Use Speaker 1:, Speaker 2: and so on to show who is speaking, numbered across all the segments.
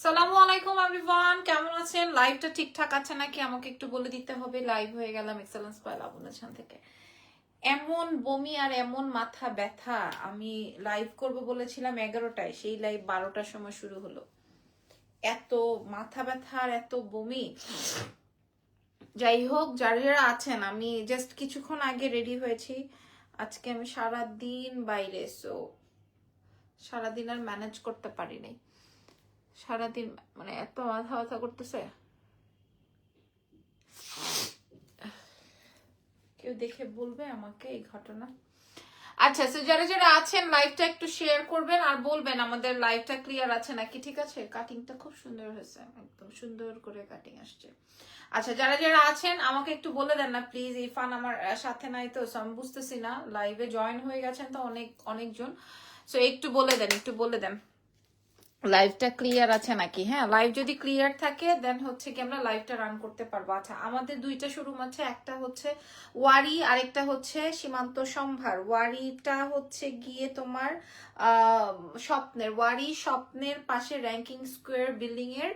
Speaker 1: সালামু আলাইকুম এভরিওয়ান, কেমন আছেন? লাইভটা ঠিকঠাক আছে নাকি আমাকে একটু বলে দিতে হবে। লাইভ হয়ে গেলাম এক্সেলেন্স পাই লাবণ্যছান থেকে। এমন বমি আর এমন মাথা ব্যথা, আমি লাইভ করব বলেছিলাম 11টায়, সেই লাইভ 12টার সময় শুরু হলো। এত মাথা ব্যথা আর এত বমি। যাই হোক, যারা যারা আছেন, আমি জাস্ট কিছুক্ষণ আগে রেডি হয়েছি। আজকে আমি সারাদিন বাইরে, সো সারাদিন আর ম্যানেজ করতে পারিনি। সারাদিন মানে এত মাথা ব্যথা করতেছে, কেউ দেখে বলবে আমাকে এই ঘটনা। আচ্ছা, তো যারা যারা আছেন লাইভটা একটু শেয়ার করবেন আর বলবেন আমাদের লাইভটা ক্লিয়ার আছে নাকি। ঠিক আছে, কাটিংটা খুব সুন্দর হয়েছে, একদম সুন্দর করে কাটিং আসছে। আচ্ছা, যারা যারা আছেন আমাকে একটু বলে দেন না প্লিজ। ইরফান আমার সাথে নাই, তো আমি বুঝতেছি না। লাইভে জয়েন হয়ে গেছেন তো অনেকজন, সো একটু বলে দেন, একটু বলে দেন লাইভটা ক্লিয়ার আছে নাকি। হ্যাঁ, লাইভ যদি ক্লিয়ার থাকে দেন হচ্ছে কি আমরা লাইভটা রান করতে পারবো। আচ্ছা, আমাদের দুইটা শোরুম আছে, একটা হচ্ছে ওয়ারি আর একটা হচ্ছে সীমান্ত সম্ভার। ওয়ারিটা হচ্ছে গিয়ে তোমার স্বপ্নের, ওয়ারি স্বপ্নের পাশে র্যাঙ্কিং স্কোয়ার বিল্ডিং এর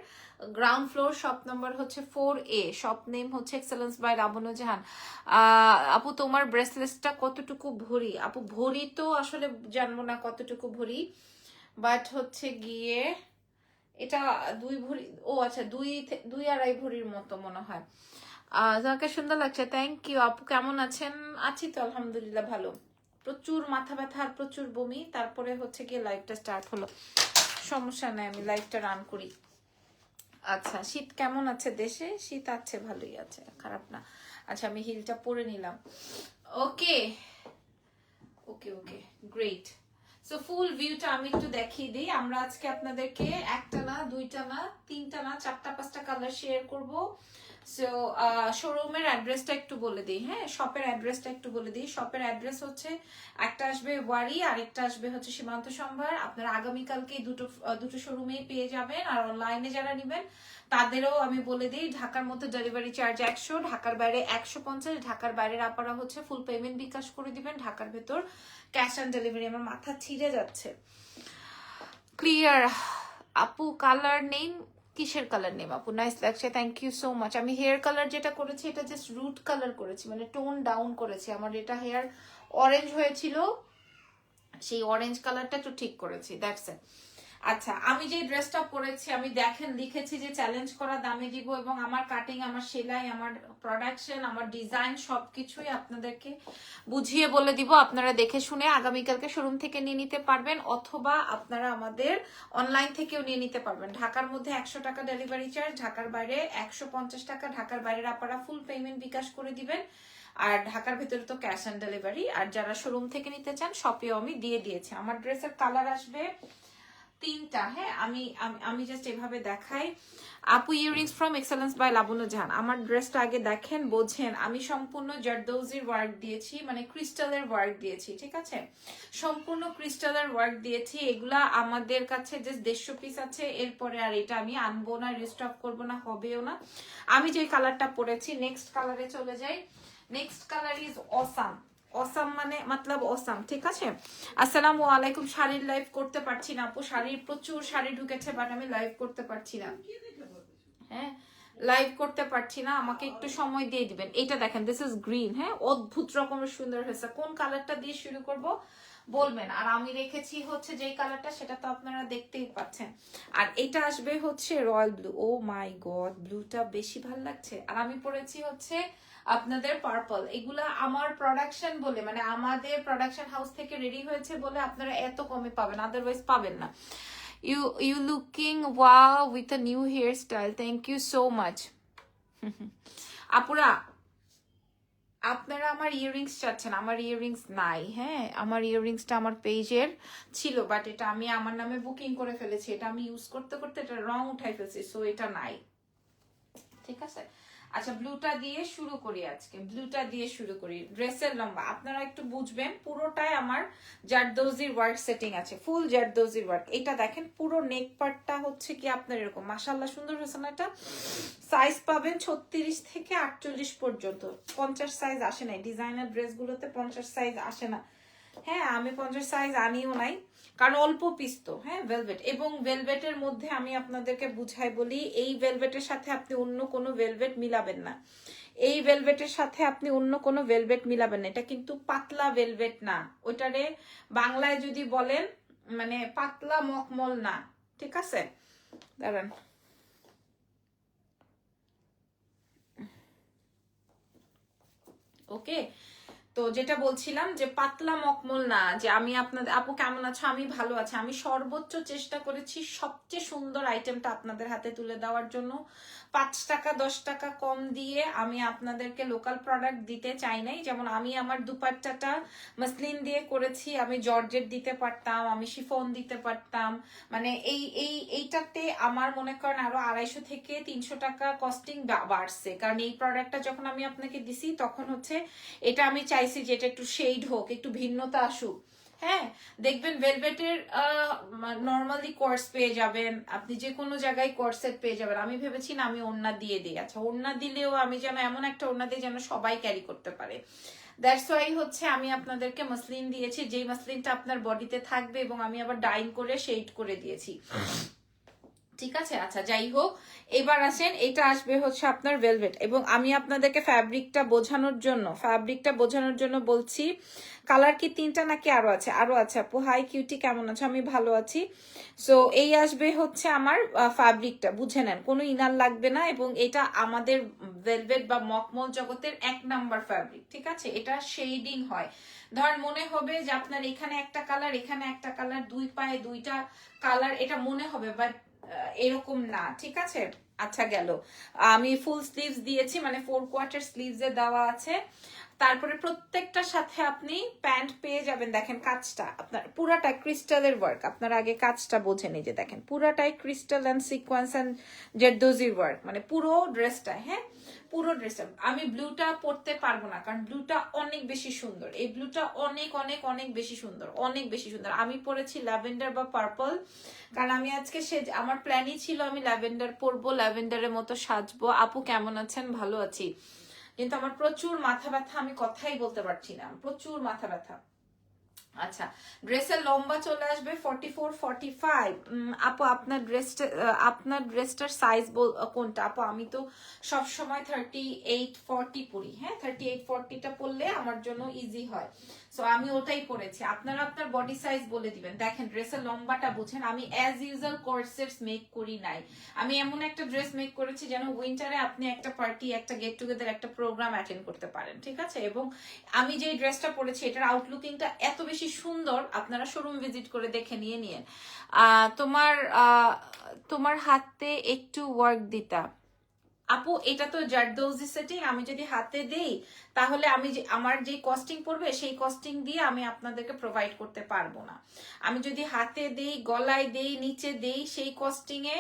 Speaker 1: গ্রাউন্ড ফ্লোর, শপ নাম্বার হচ্ছে 4A, শপ নেম হচ্ছে এক্সেলেন্স বাই লাবণ্য জাহান। আপু তোমার ব্রেসলেটটা কতটুকু ভরি? আপু ভরি তো আসলে জানবো না কতটুকু ভরি, বাট হচ্ছে গিয়ে এটা 2 ভরি। ও আচ্ছা, 2-2.5 ভরির মতো মনে হয়। তোমাকে সুন্দর লাগছে, থ্যাংক ইউ আপু। কেমন আছেন? আছি তো আলহামদুলিল্লাহ ভালো। প্রচুর মাথা ব্যথা আর প্রচুর বমি, তারপরে হচ্ছে গিয়ে লাইভটা স্টার্ট হলো। সমস্যা নাই, আমি লাইভটা রান করি। আচ্ছা, শীত কেমন আছে দেশে? শীত আছে, ভালোই আছে, খারাপ না। আচ্ছা, আমি হিলটা পরে নিলাম। ওকে ওকে ওকে, গ্রেট। সো ফুল ভিউটা আমি একটু দেখিয়ে দিই। আমরা আজকে আপনাদেরকে একটা না, দুইটা না, তিনটা না, 4টা-5টা কালার শেয়ার করব। সো শোরুমের অ্যাড্রেসটা একটু বলে দিই। হ্যাঁ, শপের অ্যাড্রেসটা একটু বলে দিই। শপের অ্যাড্রেস হচ্ছে একটা আসবে ওয়ারি আর একটা আসবে হচ্ছে সীমান্ত সম্ভার। আপনারা আগামীকালকে দুটো শোরুমেই পেয়ে যাবেন। আর অনলাইনে যারা নেবেন তাদেরও আমি বলে দিই, ঢাকার মধ্যে ডেলিভারি চার্জ 100, ঢাকার বাইরে 150। ঢাকার বাইরের আপনারা হচ্ছে ফুল পেমেন্ট বিকাশ করে দিবেন, ঢাকার ভেতর ক্যাশ অন ডেলিভারি। আমার মাথা ছিঁড়ে যাচ্ছে। ক্লিয়ার আপু, কালার নেম কিসের কালার নেম আপু? নাইস লাগছে, থ্যাংক ইউ সো মাচ। আমি হেয়ার কালার যেটা করেছি এটা জাস্ট রুট কালার করেছি, মানে টোন ডাউন করেছি। আমার এটা হেয়ার অরেঞ্জ হয়েছিল, সেই অরেঞ্জ কালারটা একটু ঠিক করেছি, দ্যাটস ইট। আচ্ছা, আমি যে ড্রেসটা পরেছি, আমি দেখেন লিখেছি যে চ্যালেঞ্জ করা দামে দিব, এবং আমার কাটিং, আমার সেলাই, আমার প্রোডাকশন, আমার ডিজাইন সবকিছুই আপনাদেরকে বুঝিয়ে বলে দিব। আপনারা দেখে শুনে আগামীকালকে শোরুম থেকে নিয়ে নিতে পারবেন, অথবা আপনারা আমাদের অনলাইন থেকেও নিয়ে নিতে পারবেন। ঢাকার মধ্যে 100 টাকা ডেলিভারি চার্জ, ঢাকার বাইরে 150 টাকা। ঢাকার বাইরের আপনারা ফুল পেমেন্ট বিকাশ করে দিবেন, আর ঢাকার ভেতরে তো ক্যাশ অন ডেলিভারি। আর যারা শোরুম থেকে নিতে চান শপেও আমি দিয়ে দিয়েছি। আমার ড্রেসের কালার আসবে 3টা। হ্যাঁ, আমি আমি জাস্ট এভাবে দেখাই। আপু, ইয়ারিংস ফ্রম এক্সেলেন্স বাই লাবণ্য জাহান। আমার ড্রেসটা আগে দেখেন, বোঝেন। আমি সম্পূর্ণ জারদৌজির ওয়ার্ক দিয়েছি, মানে ক্রিস্টালের ওয়ার্ক দিয়েছি, ঠিক আছে? সম্পূর্ণ ক্রিস্টালের ওয়ার্ক দিয়েছি। এগুলা আমাদের কাছে জাস্ট 150 পিস আছে, এরপরে আর এটা আমি আনবো না, রিস্টক করবো না, হবেও না। আমি যে কালারটা পরেছি, নেক্সট কালারে চলে যাই। Next colour is awesome. Awesome মানে মতলব অসাম, ঠিক আছে? আসসালামু আলাইকুম। শাড়ির লাইভ করতে পারছি না আপু, শাড়ির প্রচুর শাড়ি ঢুকেছে, বাট আমি লাইভ করতে পারছি না। হ্যাঁ, লাইভ করতে পারছি না, আমাকে একটু সময় দিয়ে দিবেন। এটা দেখেন, দিস ইজ গ্রিন। হ্যাঁ, অদ্ভুত রকমের সুন্দর হয়েছে। কোন কালারটা দিয়ে শুরু করব বলবেন। আর আমি রেখেছি হচ্ছে যেই কালারটা, সেটা তো আপনারা দেখতেই পাচ্ছেন। আর এটা আসবে হচ্ছে রয়্যাল ব্লু। ও মাই গড, ব্লুটা বেশি ভালো লাগছে। আর আমি পরেছি হচ্ছে আপনাদের পার্পল। এগুলা আমার প্রোডাকশন বলে, মানে আমাদের প্রোডাকশন হাউস থেকে রেডি হয়েছে বলে আপনারা এত কমে পাবেন, আদারওয়াইজ পাবেন না। You looking wow with a new hairstyle, thank you so much. আপুরা, আপনারা আমার ইয়াররিংস চাচ্ছেন, আমার ইয়াররিংস নাই। হ্যাঁ, আমার ইয়াররিংসটা আমার পেজের ছিল, বাট এটা আমি আমার নামে বুকিং করে ফেলেছি। এটা আমি ইউজ করতে করতে এটা রং উঠাই ফেলছি, সো এটা নাই, ঠিক আছে? আচ্ছা, ব্লুটা দিয়ে শুরু করি। আজকে ব্লুটা দিয়ে শুরু করি। ড্রেসের লম্বা আপনারা একটু বুঝবেন, পুরোটাই আমার জারদৌজির ওয়ার্ক সেটিং আছে, ফুল জারদৌজির ওয়ার্ক। এটা দেখেন, পুরো নেক পার্টটা হচ্ছে কি আপনার এরকম, মাশাআল্লাহ সুন্দর হয়েছে না? এটা সাইজ পাবেন 36 থেকে 48 পর্যন্ত। 50 সাইজ আসে না ডিজাইনার ড্রেসগুলোতে, 50 সাইজ আসে না। হ্যাঁ আমি 50 সাইজ আনিও নাই, কারণ অল্প পিস তো। হ্যাঁ ভেলভেট, এবং ভেলভেটের মধ্যে আমি আপনাদেরকে বুঝাই বলি, এই ভেলভেটের সাথে আপনি অন্য কোনো ভেলভেট মিলাবেন না। এই ভেলভেটের সাথে আপনি অন্য কোনো ভেলভেট মিলাবেন না। এটা কিন্তু পাতলা ভেলভেট না, ওইটারে বাংলায় যদি বলেন মানে পাতলা মখমল না, ঠিক আছে? দাঁড়ান, ওকে। তো যেটা বলছিলাম যে পাতলা মকমল না, যে আমি আপনাদের আপু কেমন আছো, আমি ভালো আছি, আমি সর্বোচ্চ চেষ্টা করেছি সবচেয়ে সুন্দর আইটেমটা আপনাদের হাতে তুলে দেওয়ার জন্য। 5 টাকা 10 টাকা কম দিয়ে আমি আপনাদেরকে লোকাল প্রোডাক্ট দিতে চাই নাই। যেমন আমি আমার দুপাট্টাটা মাসলিন দিয়ে করেছি, আমি জর্জেট দিতে পারতাম, আমি শিফন দিতে পারতাম, মানে এইটাতে আমার মনে করেন আরো 250 থেকে 300 টাকা কস্টিং বাড়ছে। কারণ এই প্রোডাক্টটা যখন আমি আপনাকে দিছি তখন হচ্ছে এটা আমি চাইছি যে এটা একটু শেড হোক, একটু ভিন্নতা আসুক। হ্যাঁ দেখবেন ভেলভেটের নর্মালি কোর্স পেয়ে যাবেন, আপনি যে কোনো জায়গায় কোর্সেট পেয়ে যাবেন। আমি ভেবেছি না আমি ওড়না দিয়ে দিই, আচ্ছা ওড়না দিলেও আমি যেন এমন একটা ওড়না দিই যেন সবাই ক্যারি করতে পারে। দ্যাটস ওয়াই হচ্ছে আমি আপনাদেরকে মাসলিন দিয়েছি, যেই মাসলিনটা আপনার বডিতে থাকবে, এবং আমি আবার ডাইং করে শেড করে দিয়েছি, ঠিক আছে? আচ্ছা যাই হোক, এবার আসেন, এটা আসবে হচ্ছে আপনার ভেলভেট। এবং আমি আপনাদেরকে ফ্যাব্রিকটা বোঝানোর জন্য বলছি, কালার কি 3টা নাকি আরো আছে? আরো আছে আপু। হাই কিউটি, কেমন আছো? আমি ভালো আছি। সো এই আসবে হচ্ছে আমার ফ্যাব্রিকটা, বুঝে নেন, কোনো ইনার লাগবে না, এবং এটা আমাদের ভেলভেট বা মকমল জগতের 1 নাম্বার ফ্যাব্রিক, ঠিক আছে? এটা শেডিং হয়, ধর মনে হবে যে আপনার এখানে একটা কালার, এখানে একটা কালার, দুই পায়ে দুইটা কালার, এটা মনে হবে, বাট এরকম না, ঠিক আছে? আচ্ছা গেল, আমি ফুল স্লিভস দিয়েছি, মানে 4/4 স্লিভস এ দেওয়া আছে। তারপরে প্রত্যেকটার সাথে আপনি প্যান্ট পেয়ে যাবেন। দেখেন কাজটা আপনার পুরাটা ক্রিস্টালের ওয়ার্ক, আপনার আগে কাজটা বোঝেন, এই যে দেখেন পুরাটাই ক্রিস্টাল অ্যান্ড সিকোয়েন্স অ্যান্ড জেরদোজির ওয়ার্ক, মানে পুরো ড্রেসটা। হ্যাঁ পুরো ড্রেসটা। আমি ব্লুটা পরতে পারবো না, কারণ ব্লুটা অনেক বেশি সুন্দর, এই ব্লুটা অনেক অনেক অনেক বেশি সুন্দর, অনেক বেশি সুন্দর। আমি পরেছি ল্যাভেন্ডার বা পার্পল, কারণ আমি আজকে আমার প্ল্যানই ছিল আমি ল্যাভেন্ডার পরবো, ল্যাভেন্ডারের মতো সাজবো। আপু কেমন আছেন? ভালো আছি, কিন্তু আমার প্রচুর মাথা ব্যথা, আমি কথাই বলতে পারছি না, প্রচুর মাথা ব্যথা। আচ্ছা ড্রেসের লম্বা চলে আসবে 44 45। আপু আপনার ড্রেসটার সাইজ কোনটা? আপু আমি তো সব সময় 38 40 পরি। হ্যাঁ 38 40টা পরলে আমার জন্য ইজি হয়, সো আমি ওটাই পরেছি। আপনারা আপনার বডি সাইজ বলে দিবেন। দেখেন ড্রেসের লম্বাটা বুঝেন, আমি অ্যাজ ইউজুয়াল কোর্সেটস মেক করি নাই, আমি এমন একটা ড্রেস মেক করেছি যেন উইন্টারে আপনি একটা পার্টি, একটা গেট টুগেদার, একটা প্রোগ্রাম অ্যাটেন্ড করতে পারেন, ঠিক আছে? এবং আমি যে ড্রেসটা পরেছি এটার আউটলুকিংটা এত বেশি সুন্দর, আপনারা শোরুম ভিজিট করে দেখে নিয়ে তোমার তোমার হাতে একটু ওয়ার্ক দিতা। আপু এটা তো জারদৌজি সেটিং, আমি যদি হাতে দেই তাহলে আমি আমার যে কস্টিং পড়বে সেই কস্টিং দিয়ে আমি আপনাদেরকে প্রোভাইড করতে পারবো না। আমি যদি হাতে দেই, গলায় দেই, নিচে দেই, সেই কস্টিং এ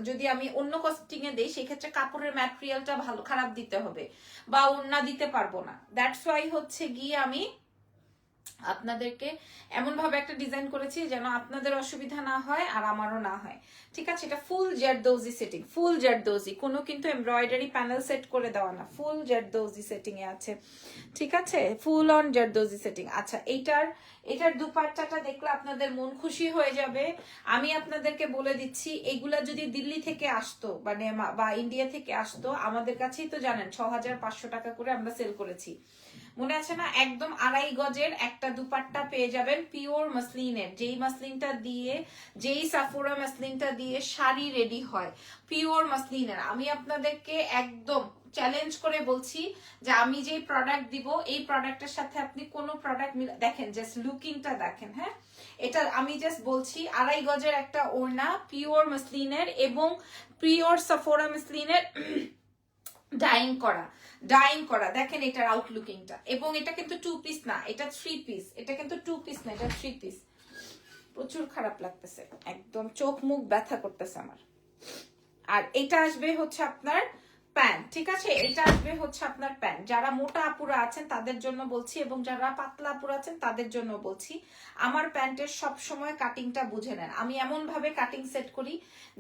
Speaker 1: যদি আমি অন্য কস্টিং এ দেই সেক্ষেত্রে কাপড়ের ম্যাটেরিয়ালটা ভালো খারাপ দিতে হবে, বা ওড়না দিতে পারবো না। দ্যাটস ওয়াই হচ্ছে গিয়ে আমি আপনাদেরকে এমন ভাবে একটা ডিজাইন করেছি যেন আপনাদের অসুবিধা না হয় আর আমারও না হয়, ঠিক আছে? এটা ফুল জারদৌজি সেটিং, ফুল জারদৌজি, কোনো কিন্তু এমব্রয়ডারি প্যানেল সেট করে দেওয়া না, ফুল জারদৌজি সেটিং এ আছে, ঠিক আছে? Full on zardozi setting. আচ্ছা এটার দুপাট্টাটা দেখলে আপনাদের মন খুশি হয়ে যাবে। আমি আপনাদেরকে বলে দিচ্ছি, এগুলা যদি দিল্লি থেকে আসতো মানে বা ইন্ডিয়া থেকে আসতো, আমাদের কাছেই তো জানেন 6500 টাকা করে আমরা সেল করেছি, মনে আছে না? একদম 2.5 গজের একটা দুপাট্টা পেয়ে যাবেন পিওর মাসলিনের, যেই মাসলিনটা দিয়ে, যেই সাফোরা মাসলিনটা দিয়ে শাড়ি রেডি হয়, পিওর মাসলিনের। আমি আপনাদেরকে একদম চ্যালেঞ্জ করে বলছি যে আমি যেই প্রোডাক্ট দিব এই প্রোডাক্টের সাথে আপনি কোনো প্রোডাক্ট দেখেন, জাস্ট লুকিংটা দেখেন। হ্যাঁ এটা আমি জাস্ট বলছি, 2.5 গজের একটা ওড়না পিওর মাসলিনের এবং পিওর সাফোরা মাসলিনের ডাইং করা দেখেন এটার আউটলুকিংটা। এবং এটা কিন্তু 2 পিস না, এটা 3 পিস, এটা কিন্তু 2 পিস না, এটা 3 পিস। প্রচুর খারাপ লাগতেছে, একদম চোখ মুখ ব্যথা করতেছে আমার। আর এটা আসবে হচ্ছে আপনার প্যান্ট, ঠিক আছে? এটা আসবে হচ্ছে আপনার প্যান্ট। যারা মোটা আপুরা আছেন তাদের জন্য বলছি, এবং যারা পাতলা আপুরা আছেন তাদের জন্য বলছি। আমার প্যান্টের সব সময় কাটিংটা বুঝে নেন, আমি এমন ভাবে কাটিং সেট করি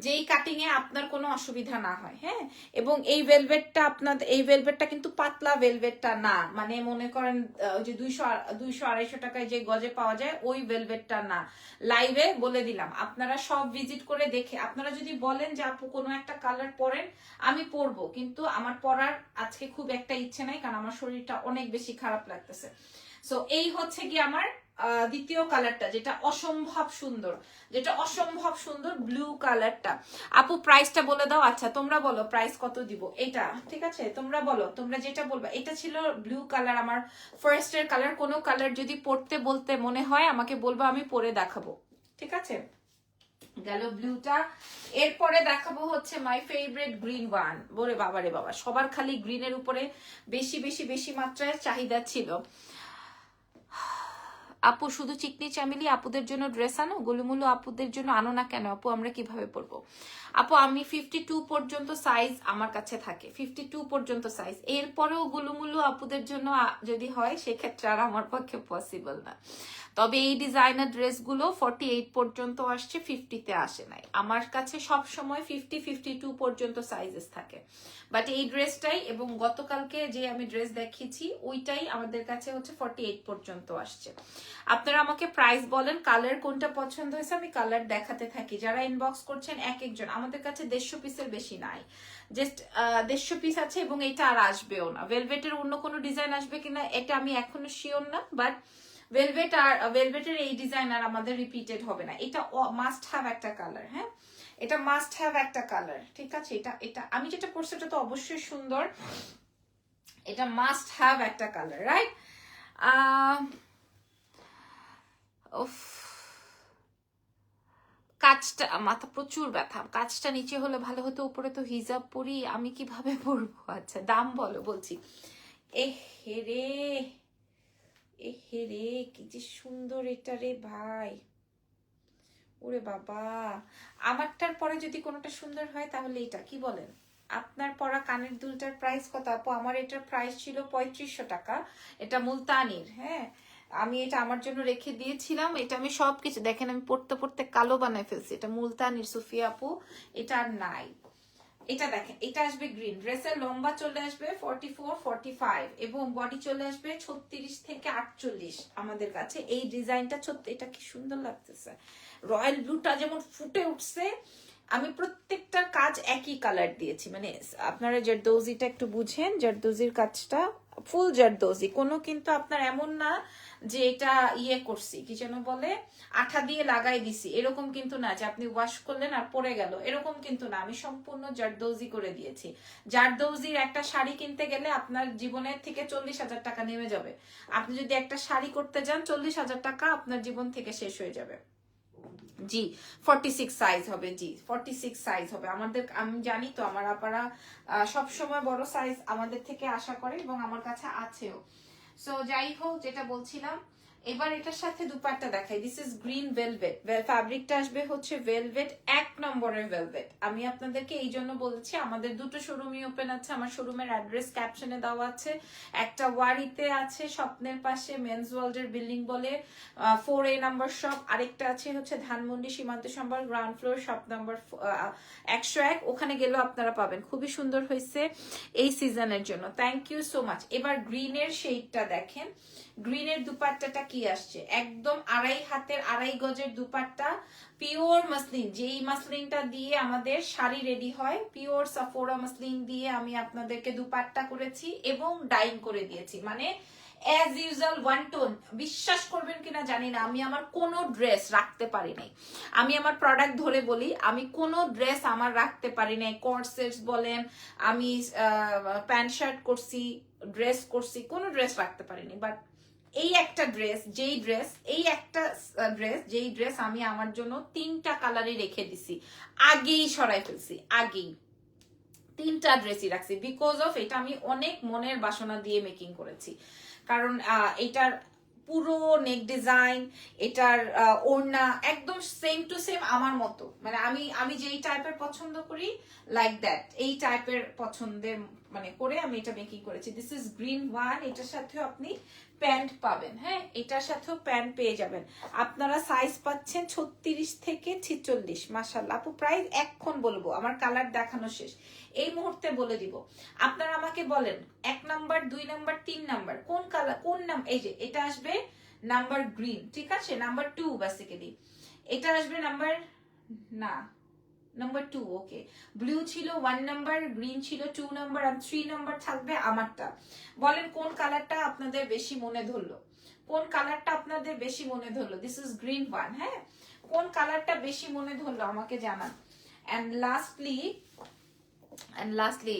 Speaker 1: যেই কাটিং এ আপনার কোনো অসুবিধা না হয়। হ্যাঁ, এবং এই ভেলভেটটা আপনাদের, এই ভেলভেটটা কিন্তু পাতলা ভেলভেটটা না, মানে মনে করেন ওই যে 200-250 টাকায় যে গজে পাওয়া যায় ওই ভেলভেটটা না। লাইভে বলে দিলাম, আপনারা সব ভিজিট করে দেখে, আপনারা যদি বলেন যে আপু কোনো একটা কালার পরেন, আমি পরবো, কিন্তু আমার পরার আজকে খুব একটা ইচ্ছে নাই, কারণ আমার শরীরটা অনেক বেশি খারাপ লাগতেছে। সো এই হচ্ছে কি আমার দ্বিতীয় কালারটা, যেটা অসম্ভব সুন্দর, যেটা অসম্ভব সুন্দর ব্লু কালারটা। আপু প্রাইসটা বলে দাও। আচ্ছা তোমরা বলো প্রাইস কত দিব এটা, ঠিক আছে? তোমরা বলো, তোমরা যেটা বলবা। এটা ছিল ব্লু কালার, আমার ফার্স্টের কালার। কোনো কালার যদি পরতে বলতে মনে হয় আমাকে বলবো, আমি পরে দেখাবো, ঠিক আছে? গেল ব্লুটা। এরপরে দেখাবো হচ্ছে মাই ফেভারিট গ্রিন ওয়ান। বলে বাবা রে বাবা, সবার খালি গ্রিনের উপরে বেশি বেশি বেশি মাত্রায় চাহিদা ছিল। আপু শুধু চিকনি চামিলি আপুদের জন্য ড্রেস আনো, গুলুমুলু আপুদের জন্য আনো না কেন আপু? আমরা কিভাবে পরবো আপু? আমি 52 পর্যন্ত সাইজ আমার কাছে থাকে, 52 পর্যন্ত সাইজ। এরপরেও গুলুমুলু আপুদের জন্য যদি হয় সেক্ষেত্রে আর আমার পক্ষে পসিবল না। তবে এই ডিজাইনার ড্রেসগুলো 48 পর্যন্ত আসছে, 50-তে আসে নাই। আমার কাছে সব সময় 50-52 পর্যন্ত সাইজেস থাকে। বাট এই ড্রেসটাই এবং গতকালকে যে আমি ড্রেস দেখিয়েছি ওইটাই আমাদের কাছে হচ্ছে 48 পর্যন্ত আসছে। আপনারা আমাকে প্রাইস বলেন, কালার কোনটা পছন্দ হয়েছে আমি কালার দেখাতে থাকি। যারা ইনবক্স করছেন এক একজন, আমাদের কাছে 150 পিসের বেশি নাই, জাস্ট 150 পিস আছে, এবং এটা আর আসবেও না। ভেলভেটের অন্য কোনো ডিজাইন আসবে কিনা এটা আমি এখনো শিওর না, বাট ভেলভেট আর ভেলভেটের এই ডিজাইন আর আমাদের রিপিটেড হবে না। এটা মাস্ট হ্যাভ একটা কালার। হ্যাঁ, এটা মাস্ট হ্যাভ একটা কালার, ঠিক আছে? এটা এটা আমি যেটা পরছি এটা তো অবশ্যই সুন্দর, এটা মাস্ট হ্যাভ একটা কালার, রাইট? উফ, কাজটা, মাথা প্রচুর ব্যথা। কাজটা নিচে হলে ভালো হতো, উপরে তো হিজাব পরি, আমি কিভাবে পরবো? আচ্ছা দাম বলো, বলছি। এহেরে এহেরে কি যে সুন্দর এটা রে ভাই, ওরে বাবা। আমারটার পরে যদি কোনোটা সুন্দর হয় তাহলে এটা, কি বলেন? আপনার পরা কানের দুলটার প্রাইস কত আপু? আমার এটার প্রাইস ছিল 3500 টাকা। এটা মুলতানির। হ্যাঁ, আমি এটা আমার জন্য রেখে দিয়েছিলাম। এটা আমি সবকিছু দেখেন আমি পড়তে পড়তে কালো বানায় ফেলছি। এটা মুলতানির সুফিয়া আপু, এটা আর নাই। এটা দেখেন, এটা আসবে গ্রিন। ড্রেসের লম্বা চলে আসবে 44-45 এবং বডি চলে আসবে 36 থেকে 48 আমাদের কাছে। এই ডিজাইনটা এটা কি সুন্দর লাগতেছে। রয়্যাল ব্লুটা যেমন ফুটে উঠছে, আমি প্রত্যেকটা কাজ একই কালার দিয়েছি। মানে আপনারা জারদৌজিটা একটু বুঝেন, জারদৌজির কাজটা ফুল জারদৌজি, কোনো কিন্তু আপনার এমন না যে এটা ইয়ে করছি, কি যেন বলে, আঠা দিয়ে লাগাই দিছি, এরকম কিন্তু না যে আপনি ওয়াশ করলেন আর পরে গেল, এরকম কিন্তু না। আমি সম্পূর্ণ জারদৌজি করে দিয়েছি। জারদৌজির একটা শাড়ি কিনতে গেলে আপনার জীবনের থেকে 40,000 টাকা নেমে যাবে। আপনি যদি একটা শাড়ি করতে যান 40,000 টাকা আপনার জীবন থেকে শেষ হয়ে যাবে। জি 46 সাইজ হবে, জি 46 সাইজ হবে আমাদের। আমি জানি তো আমার আপারা সব সময় বড় সাইজ আমাদের থেকে আশা করে, এবং আমার কাছে আছেও। সো যাই হোক, যেটা বলছিলাম, এবার এটার সাথে দুপাট্টা দেখাই। This is green velvet. ফ্যাব্রিকটা আসবে হচ্ছে ভেলভেট, 1 নম্বরের ভেলভেট। আমি আপনাদেরকে এই জন্য বলছি, আমাদের দুটো শোরুমই ওপেন আছে। আমার শোরুমের অ্যাড্রেস ক্যাপশনে দেওয়া আছে। একটা ওয়ারিতে আছে, স্বপ্নের পাশে, মেন্স ওয়ার্ল্ডের বিল্ডিং বলে 4A নাম্বার শপ। আরেকটা আছে হচ্ছে ধানমন্ডি সীমান্ত সম্ভার গ্রাউন্ড ফ্লোর, শপ নাম্বার 101। ওখানে গেলেও আপনারা পাবেন। খুবই সুন্দর হয়েছে এই সিজনের জন্য। Thank you so much. এবার গ্রিনের শেডটা দেখেন। গ্রিনের দুপাট্টাটা কি আসছে, একদম 2.5 হাতের 2.5 গজের দুপাট্টা, পিওর মাসলিন। যেই মাসলিনটা দিয়ে আমাদের শাড়ি রেডি হয়, পিওর সাফোরা মাসলিন দিয়ে আমি আপনাদেরকে দুপাট্টা করেছি এবং ডাইং করে দিয়েছি। মানে অ্যাজ ইউজুয়াল ওয়ান টোন। বিশ্বাস করবেন কিনা জানি না, আমি আমার কোনো ড্রেস রাখতে পারি নাই। আমি আমার প্রোডাক্ট ধরে বলি, আমি কোনো ড্রেস আমার রাখতে পারি নাই। কর্সেটস বলেন, আমি প্যান্ট শার্ট করছি, ড্রেস করছি, কোনো ড্রেস রাখতে পারিনি। বাট এই একটা ড্রেস, যেই ড্রেস আমি আমার জন্য 3টা কালারই রেখে দিছি, আগেই সরাই ফেলছি, আগেই 3টা ড্রেসই রাখছি। বিকজ অফ এটা আমি অনেক মনের বাসনা দিয়ে মেকিং করেছি, কারণ এটার পুরো নেক ডিজাইন, এটার ওড়না একদম সেম টু সেম আমার মতো, মানে আমি যেই টাইপের পছন্দ করি লাইক দ্যাট, এই টাইপের পছন্দের মানে করে আমি এটা মেকিং করেছি। This is green one. এটার সাথেও আপনি প্যান্ট পাবেন, হ্যাঁ এটার সাথেও প্যান্ট পেয়ে যাবেন। আপনারা সাইজ পাচ্ছেন 36 থেকে 46। মাশাআল্লাহ আপু প্রাইস এক্ষণ বলবো, আমার কালার দেখানো শেষ, এই মুহূর্তে বলে দিব। আপনারা আমাকে বলেন 1 নাম্বার 2 নাম্বার 3 নাম্বার কোন কালার, কোন নাম, এই যে এটা আসবে নাম্বার গ্রিন, ঠিক আছে, নাম্বার 2 বেসিক্যালি এটা আসবে নাম্বার, না নাম্বার 2, ওকে। ব্লু ছিল 1 নাম্বার, গ্রিন ছিল 2 নাম্বার, আর 3 নাম্বার থাকবে আমারটা। বলেন কোন কালারটা আপনাদের বেশি মনে ধরলো, কোন কালারটা আপনাদের বেশি মনে ধরলো। দিস ইজ গ্রিন ওয়ান, হ্যাঁ কোন কালারটা বেশি মনে ধরলো আমাকে জানান। এন্ড লাস্টলি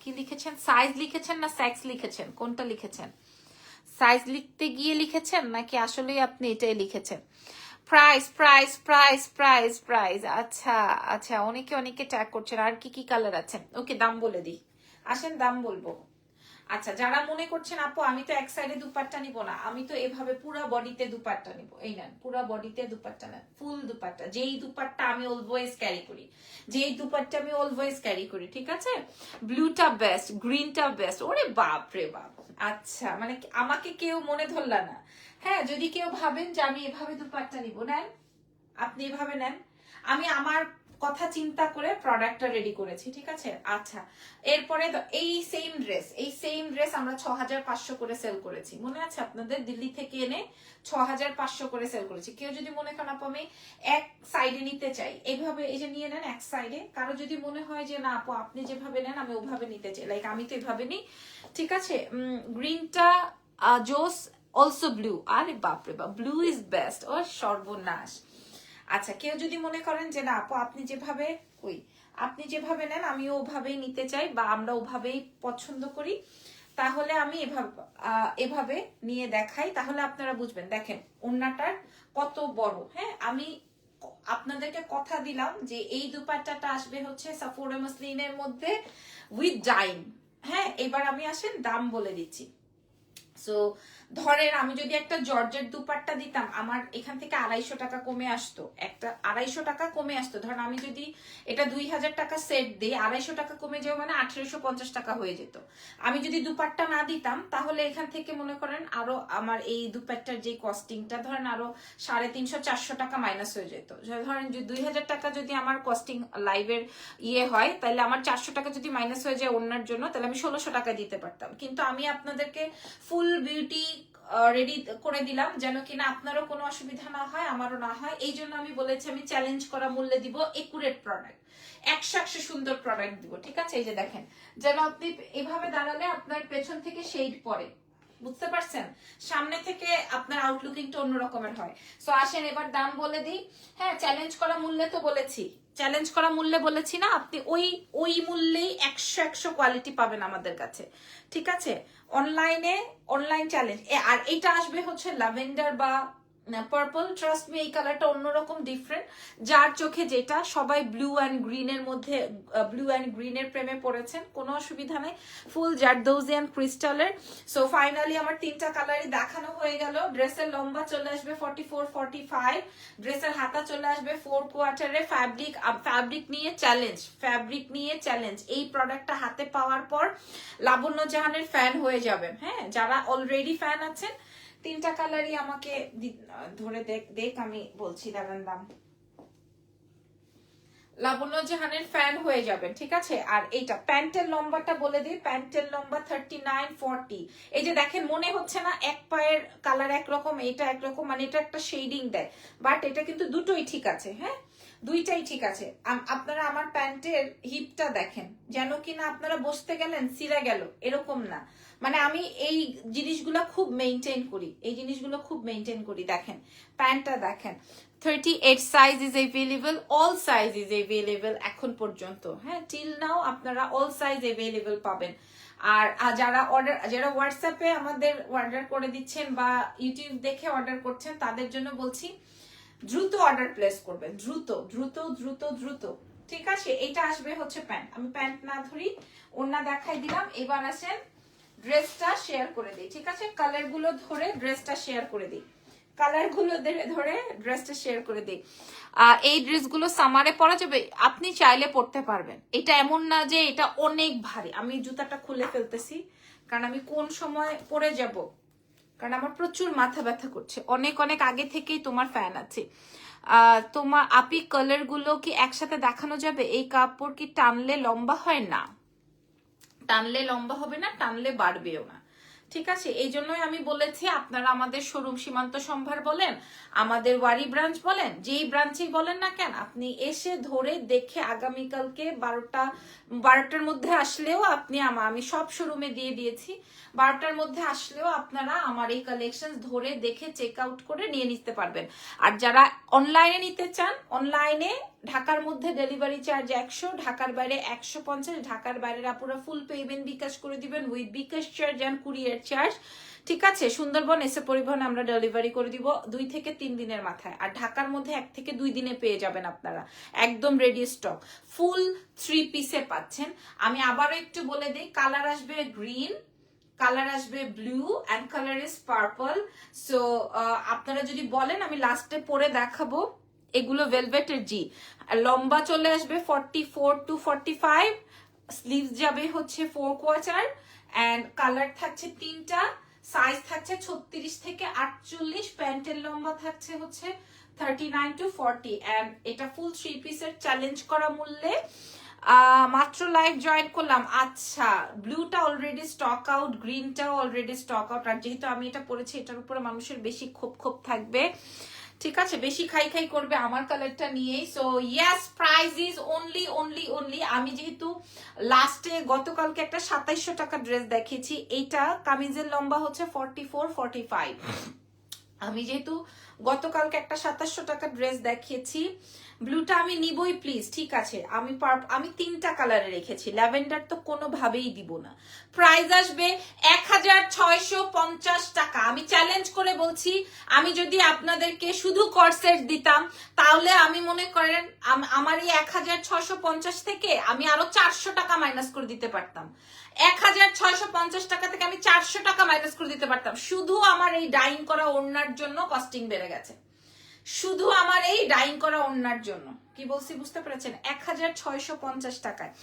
Speaker 1: কি লিখেছেন, সাইজ লিখেছেন না সেক্স লিখেছেন, কোনটা লিখেছেন? সাইজ লিখতে গিয়ে লিখেছেন নাকি আসলে আপনি এটাই লিখেছেন? Price price price price price, আচ্ছা আচ্ছা, অনেকে ট্যাগ করছেন। আর কি কি কালার আছে? ওকে দাম বলে দিই, আসেন দাম বলবো। আচ্ছা যারা মনে করছেন আপু আমি তো এক সাইডে দুপাট্টা নিব না, আমি তো এভাবে পুরো বডিতে দুপাট্টা নিব, এই নেন পুরো বডিতে দুপাট্টা নেন, ফুল দুপাট্টা, যেই দুপাট্টা আমি অলওয়েজ ক্যারি করি, যেই দুপাট্টা আমি অলওয়েজ ক্যারি করি, ঠিক আছে। ব্লুটা বেস্ট, গ্রিনটা বেস্ট, ওরে বাপ রে বাপ। আচ্ছা মানে আমাকে কেউ মনে ধরলা না, হ্যাঁ যদি কেউ ভাবেন যে আমি এভাবে দুপাট্টা নিব, নেন আপনি এভাবে নেন, আমি আমার কথা চিন্তা করে প্রোডাক্টটা রেডি করেছি, ঠিক আছে। আচ্ছা এরপরে এই সেম ড্রেস আমরা 6500 করে সেল করেছি, মনে আছে আপনাদের? দিল্লি থেকে এনে 6500 করে সেল করেছি। কেউ যদি মনে করেন আপু আমি এক সাইডে নিতে চাই, এইভাবে এই যে নিয়ে নেন এক সাইডে। কারো যদি মনে হয় যে না আপু আপনি যেভাবে নেন আমি ওভাবে নিতে চাই, লাইক আমি তো এভাবে নিই, ঠিক আছে। গ্রিনটা জোস, অলসো ব্লু, আরে বাপরে বাপ, ব্লু ইজ বেস্ট, ও সর্বনাশ। আচ্ছা কেউ যদি মনে করেন যে না আপু আপনি যেভাবে আপনি যেভাবে নেন আমিও ওভাবেই নিতে চাই, বা আমরা ওভাবেই পছন্দ করি, তাহলে আমি এভাবে নিয়ে দেখাই, তাহলে আপনারা বুঝবেন। দেখেন ওড়নাটার কত বড়, হ্যাঁ আমি আপনাদেরকে কথা দিলাম যে এই দুপাট্টাটা আসবে হচ্ছে সাফোরা মসলিনের মধ্যে উইথ ডাইং, হ্যাঁ এবার আমি আসেন দাম বলে দিচ্ছি। সো ধরেন আমি যদি একটা জর্জেট দুপাট্টা দিতাম আমার এখান থেকে 250 টাকা কমে আসতো, একটা 250 টাকা কমে আসতো। ধরেন আমি যদি এটা 2000 টাকা সেট দিই, 250 টাকা কমে যাবে মানে 1850 টাকা হয়ে যেত। আমি যদি দুপাট্টা না দিতাম তাহলে এখান থেকে মনে করেন আরো আমার এই দুপাট্টার যে কস্টিংটা ধরেন আরো 350-400 টাকা মাইনাস হয়ে যেত। ধরেন যে 2000 টাকা যদি আমার কস্টিং লাইভের হয়, তাহলে আমার 400 টাকা যদি মাইনাস হয়ে যায় অন্যের জন্য, তাহলে আমি 1600 টাকা দিতে পারতাম। কিন্তু আমি আপনাদেরকে ফুল বিউটি রেডি করে দিলাম যেন কিনা আপনারও কোনো অসুবিধা না হয় আমারও না হয়, এই জন্য আমি বলেছি আমি চ্যালেঞ্জ করা মূল্যে দিব একুরেট প্রোডাক্ট, 100 সুন্দর প্রোডাক্ট দিব, ঠিক আছে। এই যে দেখেন যেন আপনি এভাবে দাঁড়ালে আপনার পেছন থেকে শেড পড়ে, বুঝতে পারছেন, সামনে থেকে আপনার আউটলুকিংটা অন্য রকমের হয়। সো আসেন এবার দাম বলে দিই। হ্যাঁ চ্যালেঞ্জ করা মূল্যে তো বলেছি, চ্যালেঞ্জ করা মূল্যে বলেছি না, আপনি ওই মূল্যেই 100 কোয়ালিটি পাবেন আমাদের কাছে, ঠিক আছে। Online challenge. আর এইটা আসবে হচ্ছে ল্যাভেন্ডার বা পার্পল, ট্রাস্ট মি এই কালারটা অন্যরকম ডিফারেন্ট, যার চোখে যেটা, সবাই ব্লু অ্যান্ড গ্রিনের মধ্যে ব্লু অ্যান্ড গ্রিনের প্রেমে পড়েছেন, কোনো অসুবিধা নেই, ফুল জারদৌজিয়ান ক্রিস্টালের। সো ফাইনালি আমার 3টা কালারই দেখানো হয়ে গেল। ড্রেসের লম্বা চলে আসবে 44-45, ড্রেসের হাতা চলে আসবে 4 কোয়ার্টারে। ফ্যাব্রিক নিয়ে চ্যালেঞ্জ, এই প্রোডাক্টটা হাতে পাওয়ার পর লাবণ্য জাহানের ফ্যান হয়ে যাবেন, হ্যাঁ যারা অলরেডি ফ্যান আছেন। 3টা কালারই আমাকে ধরে দেখ আমি বলছি দাঁড়ান দাম, লাবণ্য জাহানের ফ্যান হয়ে যাবেন, ঠিক আছে। আর এইটা প্যান্টের লম্বাটা বলে দিই, প্যান্টের লম্বা 39-40। এই যে দেখেন মনে হচ্ছে না এক পায়ের কালার একরকম এটা একরকম, মানে এটা একটা শেডিং দেয়, বাট এটা কিন্তু দুটোই ঠিক আছে, হ্যাঁ দুইটাই ঠিক আছে। আপনারা আমার প্যান্টের হিপটা দেখেন, যেন কিনা আপনারা বসতে গেলেন সিরা গেল এরকম না, মানে আমি এই জিনিসগুলো খুব মেনটেন করি, দেখেন প্যান্টটা দেখেন 38 size is available, all size is available এখন পর্যন্ত, হ্যাঁ টিল নাও আপনারা অল সাইজ অ্যাভেলেবল পাবেন। আর যারা হোয়াটসঅ্যাপে আমাদের অর্ডার করে দিচ্ছেন বা ইউটিউব দেখে অর্ডার করছেন তাদের জন্য বলছি দ্রুত অর্ডার প্লেস করবেন, দ্রুত দ্রুত দ্রুত দ্রুত, ঠিক আছে। এটা আসবে হচ্ছে প্যান্ট, আমি প্যান্ট না ধরি ওড়না দেখাই দিলাম। এবার আসেন ড্রেসটা শেয়ার করে দিই, ঠিক আছে? কালারগুলো ধরে ড্রেসটা শেয়ার করে দিই, কালারগুলো ধরে ড্রেসটা শেয়ার করে দিই। এই ড্রেসগুলো সামারে পরা যাবে, আপনি চাইলে পরতে পারবেন। এটা এমন না যে এটা অনেক ভারী। আমি জুতাটা খুলে ফেলতেছি, কারণ আমি কোন সময় পরে যাব, কারণ আমার প্রচুর মাথা ব্যথা করছে। অনেক অনেক আগে থেকেই তোমার ফ্যান আছে। তোমার আপি কালার গুলো কি একসাথে দেখানো যাবে? এই কাপড় কি টানলে লম্বা হয় না? টানলে লম্বা হবে না, টানলে বাড়বেও না, ঠিক আছে? এই জন্যই আমি বলেছি আপনারা আমাদের শোরুম সীমান্ত সম্ভার বলেন, আমাদের ওয়ারি ব্রাঞ্চ বলেন, যেই ব্রাঞ্চেই বলেন না কেন, আপনি এসে ধরে দেখে আগামীকালকে 12টার মধ্যে আসলেও আপনি আমি সব শোরুমে দিয়ে দিয়েছি, 12টার মধ্যে আসলেও আপনারা আমার এই কালেকশন ধরে দেখে চেক আউট করে নিয়ে নিতে পারবেন। আর যারা অনলাইনে নিতে চান, অনলাইনে ঢাকার মধ্যে ডেলিভারি চার্জ 100, ঢাকার বাইরে 150, ঢাকার বাইরে আপুরা ফুল পেমেন্ট বিকাশ করে দিবেন with bKash charge and courier charge, ঠিক আছে? সুন্দরবন এসে পরিবহন আমরা ডেলিভারি করে দিব 2 থেকে 3 দিনের মাথায়। আর ঢাকার মধ্যে 1 থেকে 2 দিনে পেয়ে যাবেন আপনারা, একদম রেডি স্টক ফুল 3 পিসে পাচ্ছেন। আমি আবারও একটু বলে দিই, কালার আসবে গ্রিন, কালার আসবে blue and colour is purple. So আপনারা যদি বলেন আমি লাস্টে পরে দেখাবো। এগুলো ভেলভেটের জি, লম্বা চলে আসবে 44 to 45, স্লিভস যাবে হচ্ছে 4 কোয়ার্টার এন্ড কালার থাকছে 3টা, সাইজ থাকছে 36 থেকে 48, প্যান্টের লম্বা থাকছে হচ্ছে 39 to 40 এন্ড এটা ফুল 3 পিসের চ্যালেঞ্জ করা মূল্যে। মাত্র লাইভ জয়েন করলাম। আচ্ছা, ব্লুটা অলরেডি স্টক আউট, গ্রিনটাও অলরেডি স্টক আউট। আর যেহেতু আমি এটা পরেছি, এটার উপরে মানুষের বেশি ক্ষোভ থাকবে, ঠিক আছে? বেশি খাই করবে আমার কালারটা নিয়েই। So yes, price is only আমি যেহেতু লাস্টে গতকালকে একটা 2700 টাকা ড্রেস দেখিয়েছি, এইটা কামিজের লম্বা হচ্ছে 44 45। আমি যেহেতু গতকালকে একটা 2700 টাকা ড্রেস দেখিয়েছি, ব্লুটা আমি নিবই প্লিজ, ঠিক আছে? আমি 3টা কালারে রেখেছি, ল্যাভেন্ডার তো কোনোভাবেই দিব না। প্রাইস আসবে 1650 টাকা। আমি চ্যালেঞ্জ করে বলছি, আমি যদি আপনাদেরকে শুধু কর্সেট দিতাম, তাহলে আমি মনে করেন আমার এই 1650 থেকে আমি আরো 400 টাকা মাইনাস করে দিতে পারতাম। 1650 টাকা থেকে আমি 400 টাকা মাইনাস করে দিতে পারতাম। শুধু আমার এই ডাইং করা ওড়নার জন্য কস্টিং বেড়ে গেছে, শুধু আমার এই ডাইং করা ওড়নার জন্য। কি বলছি বুঝতে পেরেছেন? 1650 টাকায়।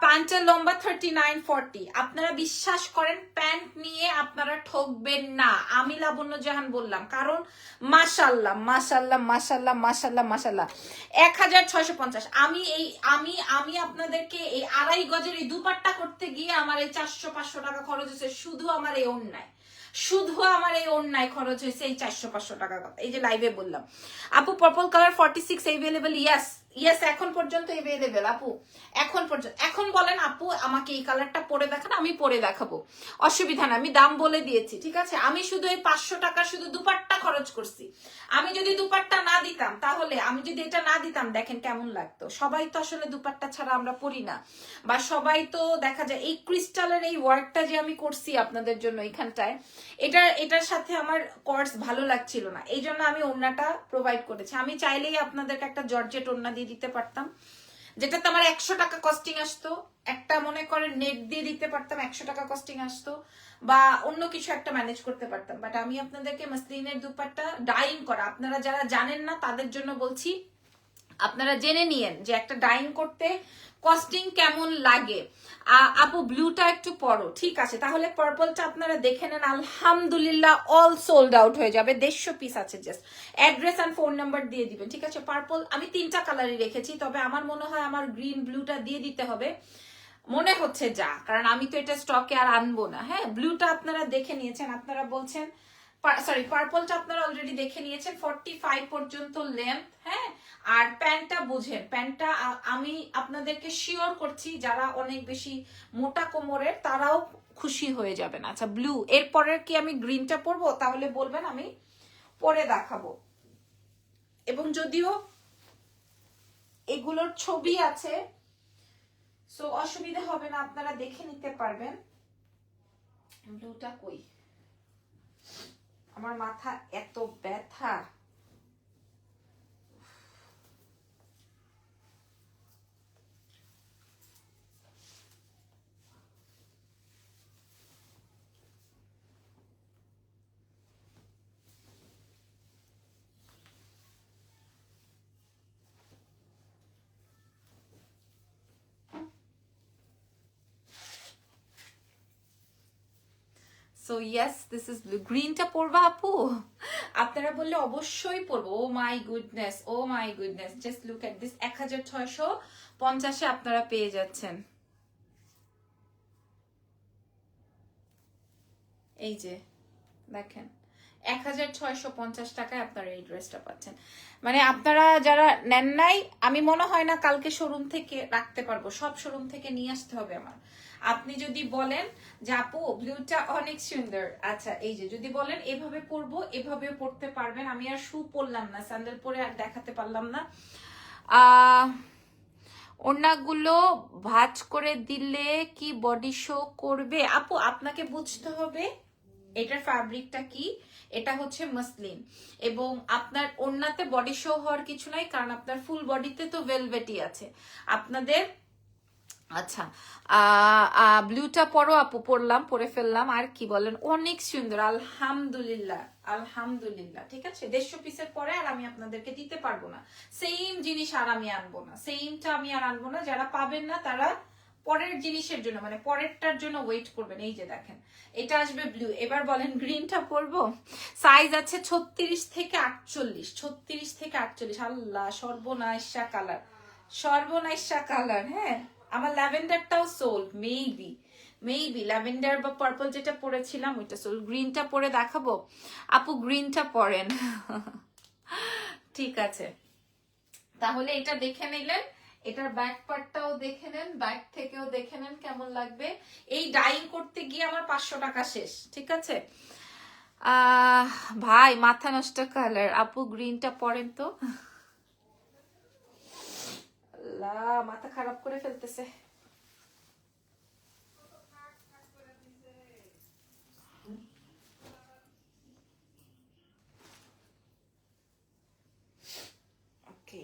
Speaker 1: প্যান্টের লম্বা 39 40। আপনারা বিশ্বাস করেন, প্যান্ট নিয়ে আপনারা ঠকবেন না, আমি লাবণ্য জাহান বললাম, কারণ মাশাল্লাহ মাশাল্লাহ মাশাল্লাহ মাশাল্লাহ মাশাল্লাহ 1650। আমি আপনাদেরকে এই 2.5 গজের এই দুপাট্টা করতে গিয়ে আমার এই 400-500 টাকা খরচ হয়েছে, শুধু আমার এই ওড়নায়, শুধু আমার এই ওড়নায় খরচ হয়েছে এই 400-500 টাকা। কথা এই যে লাইভে বললাম। আপু পার্পল কালার 46 अवेलेबल? ইয়েস এখন পর্যন্ত अवेलेबल আপু, এখন পর্যন্ত। এখন বলেন আপু আমাকে এই কালারটা পরে দেখান, আমি পরে দেখাবো, অসুবিধা না, আমি দাম বলে দিয়েছি, ঠিক আছে? আমি শুধু এই 500 টাকা শুধু দুপাট্টা খরচ করছি। আমি যদি দুপাট্টা না দিতাম, তাহলে আমি যদি এটা না দিতাম, দেখেন কেমন লাগতো। সবাই তো আসলে দুপাট্টা ছাড়া আমরা পরি না, বা সবাই তো দেখা যায় এই ক্রিস্টালের এই ওয়ার্কটা যে আমি করছি আপনাদের জন্য এখানটায়, এটার সাথে আমার কোর্স ভালো লাগছিল না, এই জন্য আমি ওড়নাটা প্রোভাইড করেছি। আমি চাইলেই আপনাদেরকে একটা জর্জেট ওড়না দিয়ে দিতে পারতাম, যেটাতে আমার 100 টাকা কস্টিং আসতো, একটা মনে করেন নেট দিয়ে দিতে পারতাম, 100 টাকা কস্টিং আসতো, বা অন্য কিছু একটা ম্যানেজ করতে পারতাম। বাট আমি আপনাদেরকে মাসলিনের দুপাট্টা ডাইং করা, আপনারা যারা জানেন না তাদের জন্য বলছি, আপনারা জেনে নিয়েন যে একটা ডাইং করতে কস্টিং কেমন লাগে। আপু ব্লুটা একটু পরো, ঠিক আছে? তাহলে পার্পলটা আপনারা দেখে নেন। আলহামদুলিল্লাহ অল সোল্ড আউট হয়ে যাবে, 150 পিস আছে, just address and phone number দিয়ে দিবেন, ঠিক আছে? পার্পল আমি 3টা কালারই রেখেছি, তবে আমার মনে হয় আমার গ্রিন ব্লুটা দিয়ে দিতে হবে, মনে হচ্ছে যা, কারণ আমি তো এটা স্টকে আর আনবো না। হ্যাঁ, ব্লুটা আপনারা দেখে নিয়েছেন, আপনারা বলছেন, সরি পার্পলটা আপনারা অলরেডি দেখে নিয়েছেন, 45 পর্যন্ত লেন্থ। হ্যাঁ, আর প্যান্টটা বুঝেন, প্যান্টটা আমি আপনাদেরকে শিওর করছি যারা অনেক বেশি মোটা কোমরের তারাও খুশি হয়ে যাবেন। আচ্ছা, ব্লু, এরপরের কি আমি গ্রিনটা পরবো? তাহলে বলবেন, আমি পরে দেখাবো। এবং যদিও এগুলোর ছবি আছে, সো অসুবিধা হবে না, আপনারা দেখে নিতে পারবেন। ব্লুটা কই? আমার মাথা এত ব্যথা। So yes this is blue. গ্রিনটা পরবা আপু? আপনারা বললে অবশ্যই পরবো। Oh my goodness, oh my goodness, just look at this. 1650 আপনারা পেয়ে যাচ্ছেন। এই যে দেখেন 1650 টাকায় আপনারা এই ড্রেসটা পাচ্ছেন। মানে আপনারা যারা নেন নাই, আমি মনে হয় না কালকে শোরুম থেকে রাখতে পারবো, সব শোরুম থেকে নিয়ে আসতে হবে আমার। আপনি যদি বলেন যে আপু ব্লুটা অনেক সুন্দর, আচ্ছা এই যে যদি বলেন এভাবে পরবো, এভাবেও পরতে পারবেন। আমি আর শু পরলাম না, স্যান্ডেল পরে আর দেখাতে পারলাম না। ওড়নাগুলো ভাঁজ করে দিলে কি বডি শো করবে? আপু আপনাকে বুঝতে হবে এটার ফ্যাব্রিকটা কি। এটা হচ্ছে মাসলিন, এবং আপনার ওড়নাতে বডি শো হওয়ার কিছু নাই, কারণ আপনার ফুল বডিতে তো ভেলভেটি আছে আপনাদের। আচ্ছা ব্লুটা পরো আপু। পরলাম, পরে ফেললাম। আর কি বলেন? অনেক সুন্দর, আলহামদুলিল্লাহ আলহামদুলিল্লাহ। ঠিক আছে, 150 পিসের পরে আর আমি আপনাদেরকে দিতে পারবো না, সেম জিনিস আর আমি আনবো না, সেমটা আমি আর আনবো না। যারা পাবেন না তারা পরের জিনিসের জন্য, মানে পরেরটার জন্য ওয়েট করবেন। এই যে দেখেন এটা আসবে ব্লু। এবার বলেন গ্রিনটা পরবো? সাইজ আছে 36 থেকে 48, 36 থেকে 48। আল্লাহ সর্বনাশা কালার, সর্বনাশা কালার। হ্যাঁ আমার ল্যাভেন্ডারটাও সোল্ড, মেবি ল্যাভেন্ডার বা পার্পল যেটা পরেছিলাম ওইটা সোল্ড। গ্রিনটা পরে দেখাবো আপু? গ্রিনটা পরেন। ঠিক আছে, তাহলে এটা দেখে নিলেন, এটার ব্যাক পার্টটাও দেখে নেন, ব্যাক থেকেও দেখে নেন কেমন লাগবে। এই ডাইং করতে গিয়ে আমার 500 টাকা শেষ। ঠিক আছে ভাই মাথা নষ্ট কালার। আপু গ্রিনটা পরেন তো। আল্লাহ মাথা খারাপ করে ফেলতেছে। ওকে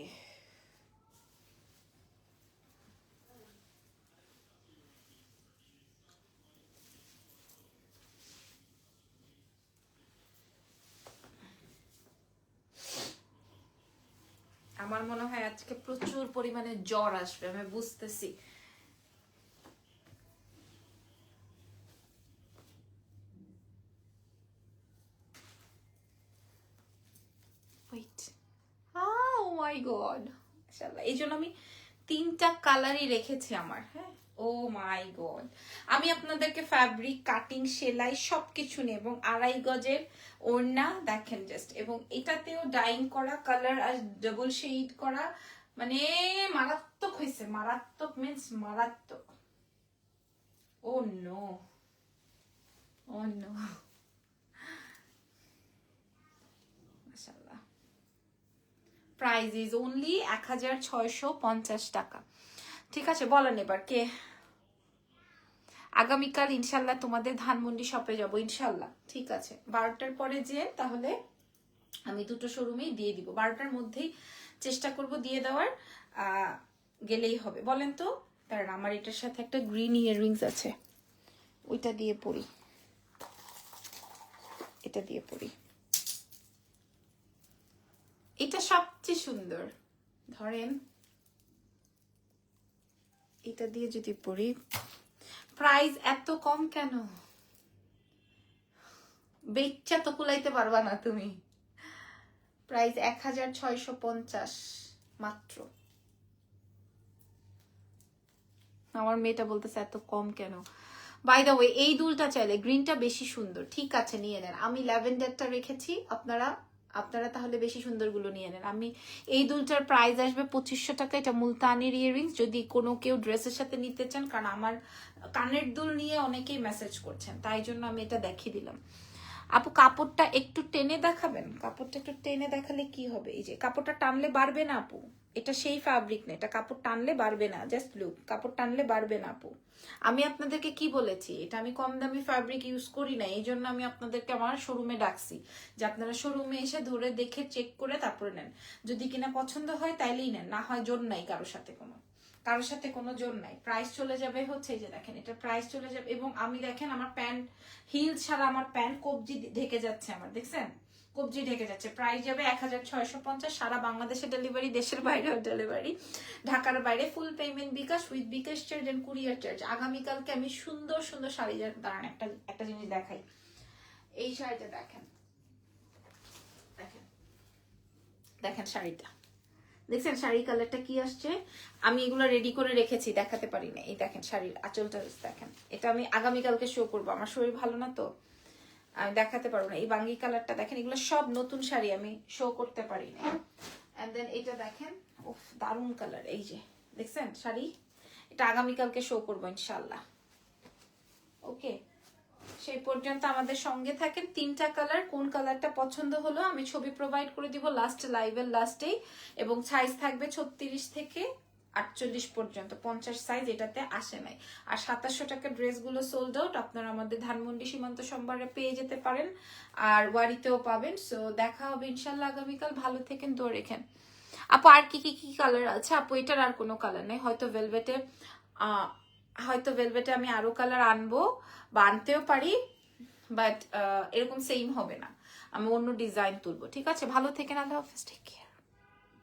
Speaker 1: আমার মনে হয় আজকে প্রচুর পরিমাণে জ্বর আসবে, আমি বুঝতেছি। ওয়েট, ও মাই গড, মাশাআল্লাহ। এই জন্য আমি 3টা কালারই রেখেছি আমার। হ্যাঁ ও মাই গড, আমি আপনাদেরকে ফ্যাব্রিক কাটিং সেলাই সবকিছু নিয়ে, এবং 2.5 গজের ওড়না দেখেন জাস্ট, এবং এটাতেও ডাইং করা কালার আর ডাবল শেড করা, মানে মারাত্মক হয়েছে। মারাত্মক মিন্স মারাত্মক। ও নো, ও নো, মাশাআল্লাহ। প্রাইস ইজ অনলি 1650 টাকা। ঠিক আছে বলেন এবার কে? আগামীকাল ইনশাল্লাহ তোমাদের ধানমন্ডি শপে যাব ইনশাল্লাহ। ঠিক আছে 12টার পরে যে তাহলে আমি দুটো শোরুমেই দিয়ে দিব, 12টার মধ্যেই চেষ্টা করব দিয়ে দেওয়ার। গেলেই হবে। বলেন তো কারণ আমার এটার সাথে একটা গ্রিন ইয়াররিংস আছে, ওইটা দিয়ে পরি, এটা দিয়ে পরি। এটা সবচেয়ে সুন্দর, ধরেন এটা দিয়ে যদি পরি। প্রাইস এত কম কেন? বেচা তো কুলাইতে পারবা না তুমি। প্রাইস 1650 মাত্র। আমার মেয়েটা বলতেছে এত কম কেন। বাই দ্য ওয়ে এই দুলটা চাইলে গ্রিনটা বেশি সুন্দর, ঠিক আছে নিয়ে নেন। আমি ল্যাভেন্ডারটা রেখেছি, আপনারা তাহলে বেশি সুন্দর গুলো নিয়ে নেন। আমি এই দুলটার প্রাইস আসবে 2500 টাকা। এটা মুলতানির ইয়াররিংস, যদি কোনো কেউ ড্রেসের সাথে নিতে চান, কারণ আমার কানের দুল নিয়ে অনেকেই মেসেজ করছেন, তাই জন্য আমি এটা দেখিয়ে দিলাম। আপু কাপড়টা একটু টেনে দেখাবেন? কাপড়টা একটু টেনে দেখালে কি হবে? এই যে কাপড়টা টানলে বাড়বে না আপু, এটা সেই ফ্যাব্রিক না, এটা কাপড় টানলে বাড়বে না। জাস্ট লুক, কাপড় টানলে বাড়বে না আপু। আমি আপনাদেরকে কি বলেছি, এটা আমি কম দামি ফ্যাব্রিক ইউজ করি না, এই জন্য আমি আপনাদেরকে আমার শোরুমে ডাকছি যে আপনারা শোরুমে এসে ধরে দেখে চেক করে তারপরে নেন। যদি কিনা পছন্দ হয় তাইলেই নেন, না হয় জোর নাই কারোর সাথে, কারোর সাথে কোনো জোর নাই। প্রাইস চলে যাবে হচ্ছে এই যে দেখেন, এটা প্রাইস চলে যাবে। এবং আমি দেখেন আমার প্যান্ট হিল ছাড়া আমার প্যান্ট কবজি ঢেকে যাচ্ছে আমার, দেখছেন কবজি ঢেকে যাচ্ছে। প্রাইস যাবে 1650, সারা বাংলাদেশে ডেলিভারি, দেশের বাইরেও ডেলিভারি, ঢাকার বাইরে full payment bKash, with bKash charge and courier charge. আগামীকালকে আমি সুন্দর সুন্দর শাড়ি, দাঁড়ান একটা জিনিস দেখাই, এই শাড়িটা দেখেন, দেখেন দেখেন শাড়িটা, দেখছেন শাড়ি কালারটা কি আসছে। আমি এগুলো রেডি করে রেখেছি, দেখাতে পারি না। এই দেখেন শাড়ির আঁচলটা দেখেন, এটা আমি আগামীকালকে শো করবো, আমার শরীর ভালো না তো আমি দেখাতে পারবো না। এই বাঙ্গি কালারটা দেখেন, এগুলো সব নতুন শাড়ি, আমি শো করতে পারি না। এন্ড দেন এটা দেখেন, উফ দারুন কালার, এই যে দেখছেন শাড়ি, এটা আগামীকালকে শো করবো ইনশাল্লাহ। ওকে, সেই পর্যন্ত আমাদের সঙ্গে থাকেন। 3টা কালার, কোন কালারটা পছন্দ হলো আমি ছবি প্রোভাইড করে দিব লাস্ট লাইভের লাস্টেই, এবং সাইজ থাকবে 36 থেকে 48 পর্যন্ত, 50 সাইজ এটাতে আসে নাই। আর 2700 টাকার ড্রেসগুলো সোল্ড আউট, আপনারা আমাদের ধানমন্ডি সীমান্ত সম্ভারে পেয়ে যেতে পারেন, আর ওয়ারিতেও পাবেন। সো দেখা হবে ইনশাল্লাহ আগামীকাল, ভালো থেকেন, দোয়া রেখেন। আপু আর কি কি কি কালার আছে? আপু এটার আর কোনো কালার নেই, হয়তো ভেলভেটে আমি আরো কালার আনবো বা আনতেও পারি, বাট এরকম সেম হবে না, আমি অন্য ডিজাইন তুলবো। ঠিক আছে, ভালো থেকেন, আল্লাহ হাফেজ, টেক কেয়ার।